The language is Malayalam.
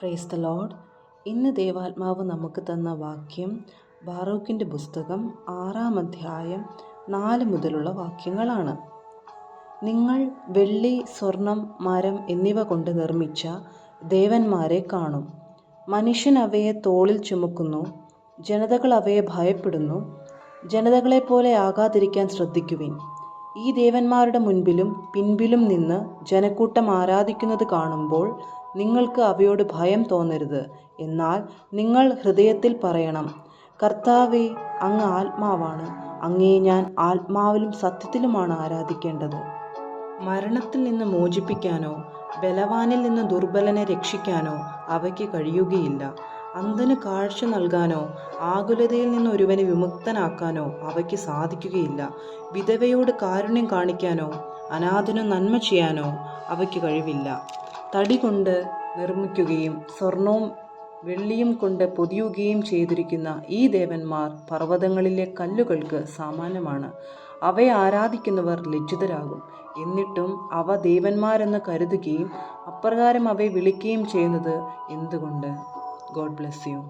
Praise the Lord. ഇന്ന് ദൈവാത്മാവ് നമുക്ക് തന്ന വാക്യം ബാറൂക്കിൻ്റെ പുസ്തകം 6-ാം അധ്യായം 4 മുതലുള്ള വാക്യങ്ങളാണ്. നിങ്ങൾ വെള്ളി, സ്വർണം, മരം എന്നിവ കൊണ്ട് നിർമ്മിച്ച ദേവന്മാരെ കാണും. മനുഷ്യൻ അവയെ തോളിൽ ചുമക്കുന്നു. ജനതകൾ അവയെ ഭയപ്പെടുന്നു. ജനതകളെപ്പോലെ ആകാതിരിക്കാൻ ശ്രദ്ധിക്കുവിൻ. ഈ ദേവന്മാരുടെ മുൻപിലും പിൻപിലും നിന്ന് ജനക്കൂട്ടം ആരാധിക്കുന്നത് കാണുമ്പോൾ നിങ്ങൾക്ക് അവയോട് ഭയം തോന്നരുത്. എന്നാൽ നിങ്ങൾ ഹൃദയത്തിൽ പറയണം, കർത്താവേ, അങ്ങ് ആത്മാവാണ്. അങ്ങയെ ഞാൻ ആത്മാവിലും സത്യത്തിലുമാണ് ആരാധിക്കേണ്ടത്. മരണത്തിൽ നിന്ന് മോചിപ്പിക്കാനോ ബലവാനിൽ നിന്ന് ദുർബലനെ രക്ഷിക്കാനോ അവയ്ക്ക് കഴിയുകയില്ല. അന്ധന് കാഴ്ച നൽകാനോ ആകുലതയിൽ നിന്ന് ഒരുവനെ വിമുക്തനാക്കാനോ അവയ്ക്ക് സാധിക്കുകയില്ല. വിധവയോട് കാരുണ്യം കാണിക്കാനോ അനാഥനു നന്മ ചെയ്യാനോ അവയ്ക്ക് കഴിവില്ല. തടി കൊണ്ട് നിർമ്മിക്കുകയും സ്വർണവും വെള്ളിയും കൊണ്ട് പൊതിയുകയും ചെയ്തിരിക്കുന്ന ഈ ദേവന്മാർ പർവ്വതങ്ങളിലെ കല്ലുകൾക്ക് സമാനമാണ്. അവയെ ആരാധിക്കുന്നവർ ലജ്ജിതരാകും. എന്നിട്ടും അവ ദേവന്മാരെന്ന് കരുതുകയും അപ്രകാരം അവയെ വിളിക്കുകയും ചെയ്യുന്നത് എന്തുകൊണ്ട്? God bless you.